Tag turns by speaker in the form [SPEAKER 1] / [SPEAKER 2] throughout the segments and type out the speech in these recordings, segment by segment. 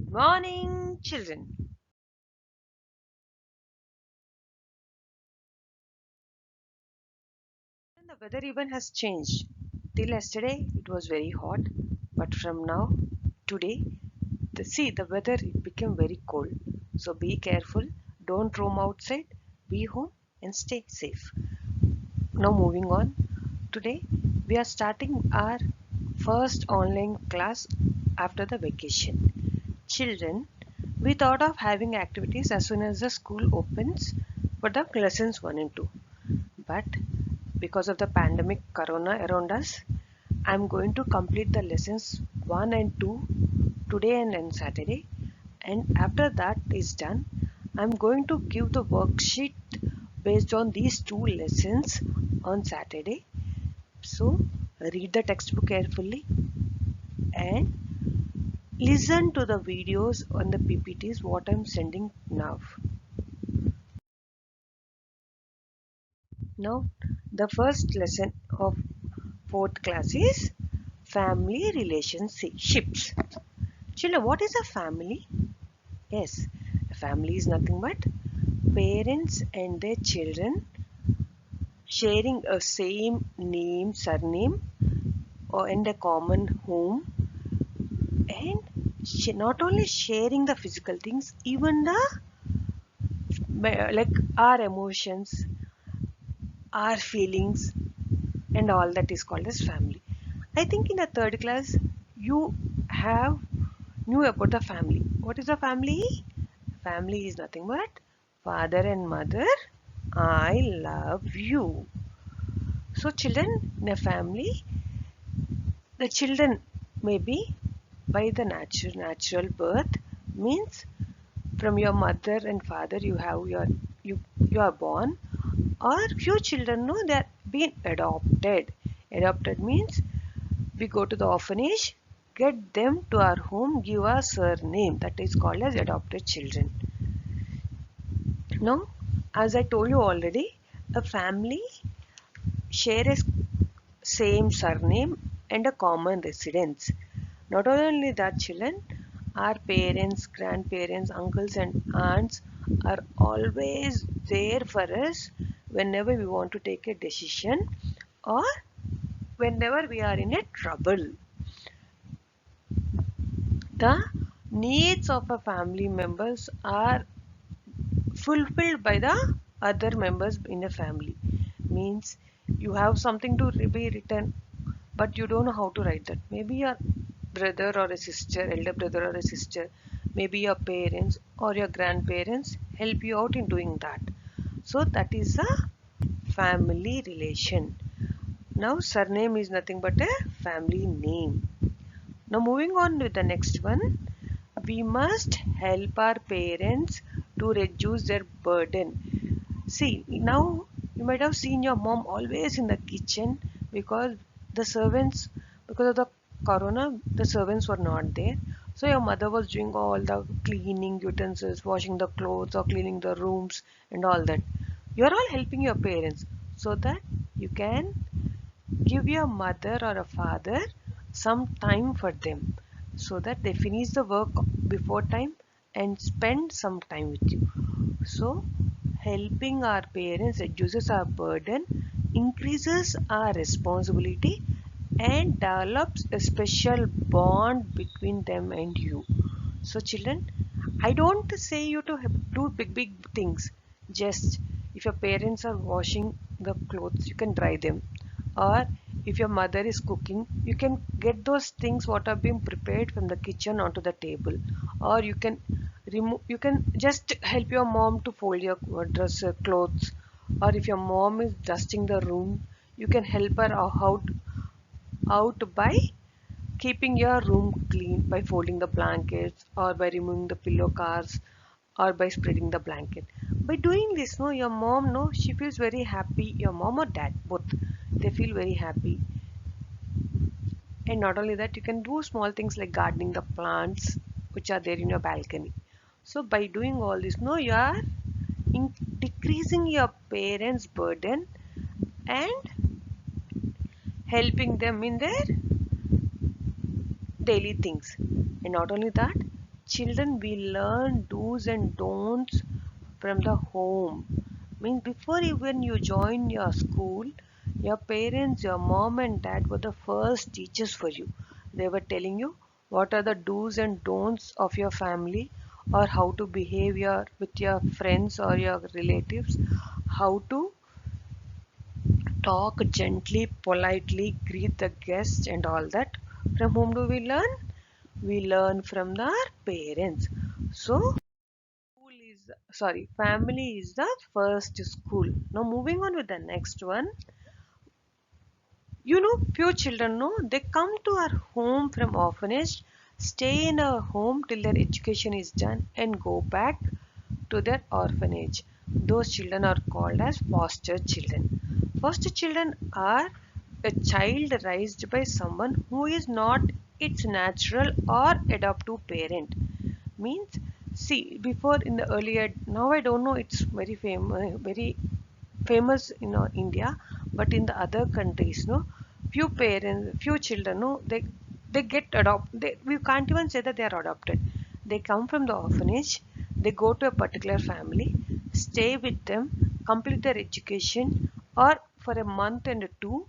[SPEAKER 1] Good morning, children. The weather even has changed. Till yesterday, it was very hot, but from now, today, the weather it became very cold. So be careful. Don't roam outside. Be home and stay safe. Now moving on. Today, we are starting our first online class after the vacation. Children, we thought of having activities as soon as the school opens for the lessons 1 and 2. But because of the pandemic corona around us, I'm going to complete the lessons 1 and 2 today and on Saturday. And after that is done, I'm going to give the worksheet based on these two lessons on Saturday. So read the textbook carefully and listen to the videos on the PPTs what I'm sending now. Now the first lesson of fourth class is family relationships. Children, what is a family? Yes, a family is nothing but parents and their children sharing a same name, surname, or and a common home, and not only sharing the physical things, even the like our emotions, our feelings, and all that is called as family. I think in the third class you have knew about the family. What is a family? Family is nothing but father and mother. I love you. So children in a family, the children may be by the natural birth, means from your mother and father you are born, or few children know they are being adopted. Adopted means we go to the orphanage, get them to our home, give a surname, that is called as adopted children. Now, as I told you already, a family share a same surname and a common residence. Not only that, children, our parents, grandparents, uncles, and aunts are always there for us whenever we want to take a decision or whenever we are in a trouble. The needs of a family members are fulfilled by the other members in a family. Means you have something to be written, but you don't know how to write that. Maybe your brother or a sister, elder brother or a sister, maybe your parents or your grandparents help you out in doing that. So that is a family relation. Now surname is nothing but a family name. Now moving on with the next one, we must help our parents to reduce their burden. See, now you might have seen your mom always in the kitchen because the servants, because of the corona, the servants were not there. So your mother was doing all the cleaning utensils, washing the clothes or cleaning the rooms and all that. You are all helping your parents so that you can give your mother or a father some time for them so that they finish the work before time and spend some time with you. So, helping our parents reduces our burden, increases our responsibility, and develops a special bond between them and you. So, children, I don't say you to do big things. Just if your parents are washing the clothes, you can dry them. Or if your mother is cooking, you can get those things what are being prepared from the kitchen onto the table. Or you can just help your mom to fold your dress clothes. Or if your mom is dusting the room, you can help her out by keeping your room clean by folding the blankets or by removing the pillow cars or by spreading the blanket. By doing this, no, your mom, no, she feels very happy. Your mom or dad, both, they feel very happy. And not only that, you can do small things like gardening the plants which are there in your balcony. So by doing all this, no, you are decreasing your parents' burden and helping them in their daily things. And not only that, children, we learn do's and don'ts from the home. Means before even you join your school, your parents, your mom and dad were the first teachers for you. They were telling you what are the do's and don'ts of your family, or how to behave with your friends or your relatives, how to talk gently, politely, greet the guests and all that. From whom do we learn? We learn from our parents. So school is, sorry, family is the first school. Now moving on with the next one. Few children know they come to our home from orphanage, stay in our home till their education is done and go back to their orphanage. Those children are called as foster children. Foster children are a child raised by someone who is not its natural or adoptive parent. Means, see, before in the earlier, now I don't know, it's very famous in India, but in the other countries, no, few parents, few children, no, they get adopted. We can't even say that they are adopted. They come from the orphanage. They go to a particular family, stay with them, complete their education, or for a month and two,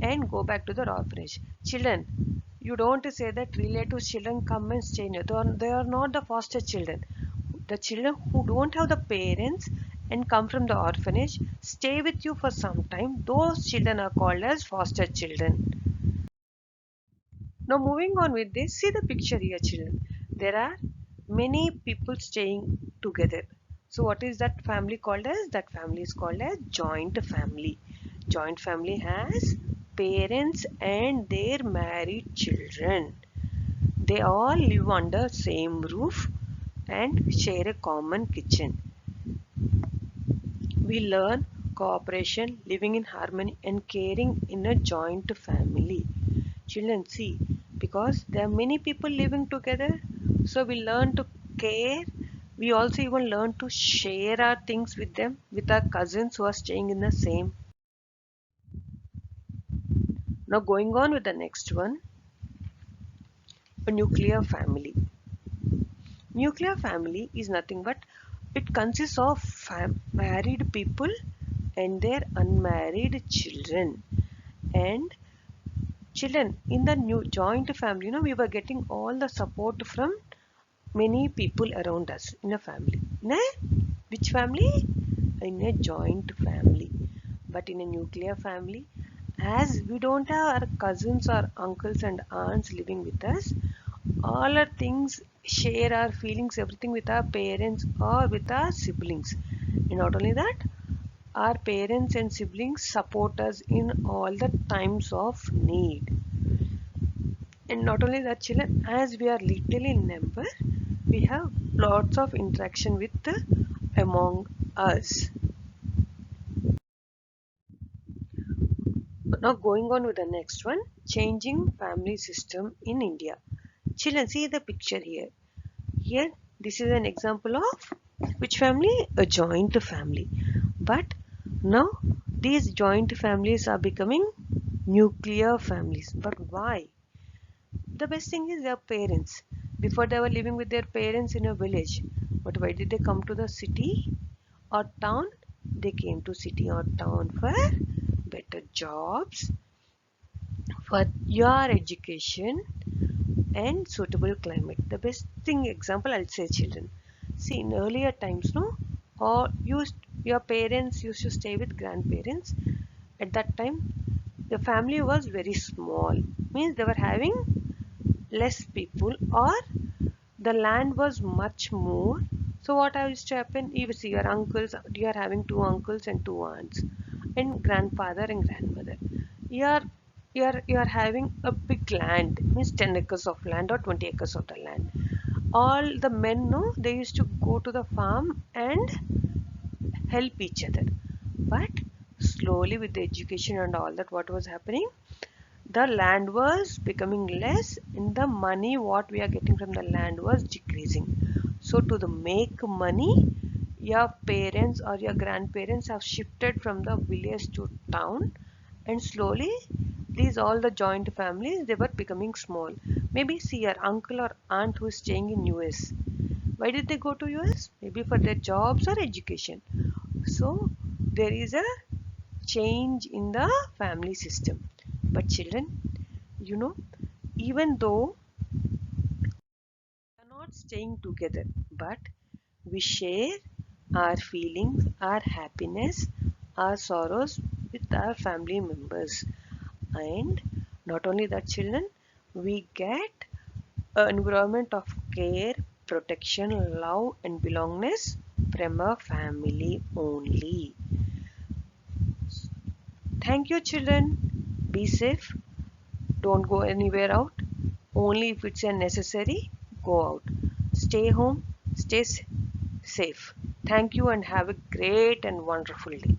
[SPEAKER 1] and go back to the orphanage. Children, you don't say that relatives children come and stay in you. They are not the foster children. The children who don't have the parents and come from the orphanage stay with you for some time. Those children are called as foster children. Now moving on with this, see the picture here, children. There are many people staying together. So what is that family called as? That family is called as joint family. Joint family has parents and their married children. They all live under same roof and share a common kitchen. We learn cooperation, living in harmony and caring in a joint family. Children, see, because there are many people living together, so we learn to care. We also even learn to share our things with them, with our cousins who are staying in the same. Now going on with the next one, a nuclear family. Nuclear family is nothing but it consists of married people and their unmarried children. And children in the new joint family, we were getting all the support from many people around us in a family. Which family? In a joint family. But in a nuclear family, as we don't have our cousins or uncles and aunts living with us, all our things, share our feelings, everything with our parents or with our siblings. And not only that, our parents and siblings support us in all the times of need. And not only that, children, as we are little in number, we have lots of interaction with among us. Now going on with the next one, changing family system in India. Children, see the picture here. Here, this is an example of which family? A joint family. But now these joint families are becoming nuclear families. But why? The best thing is their parents. Before they were living with their parents in a village. But why did they come to the city or town? They came to city or town for better jobs, for your education and suitable climate. The best thing example I'll say, children. See, in earlier times, no, or your parents used to stay with grandparents. At that time, the family was very small. Means they were having less people, or the land was much more. So what used to happen? You see your uncles, you are having two uncles and two aunts, and grandfather and grandmother. You are you are having a big land, means 10 acres of land or 20 acres of the land. All the men know they used to go to the farm and help each other. But slowly with the education and all that, what was happening? The land was becoming less and the money what we are getting from the land was decreasing. So to the make money, your parents or your grandparents have shifted from the village to town, and slowly These all the joint families, they were becoming small. Maybe see your uncle or aunt who is staying in US. Why did they go to US? Maybe for their jobs or education. So there is a change in the family system. But children, you know, even though we are not staying together, but we share our feelings, our happiness, our sorrows with our family members. And not only that, children, we get an environment of care, protection, love, and belongingness from a family only. Thank you, children. Be safe. Don't go anywhere out. Only if it's a necessary, go out. Stay home. Stay safe. Thank you and have a great and wonderful day.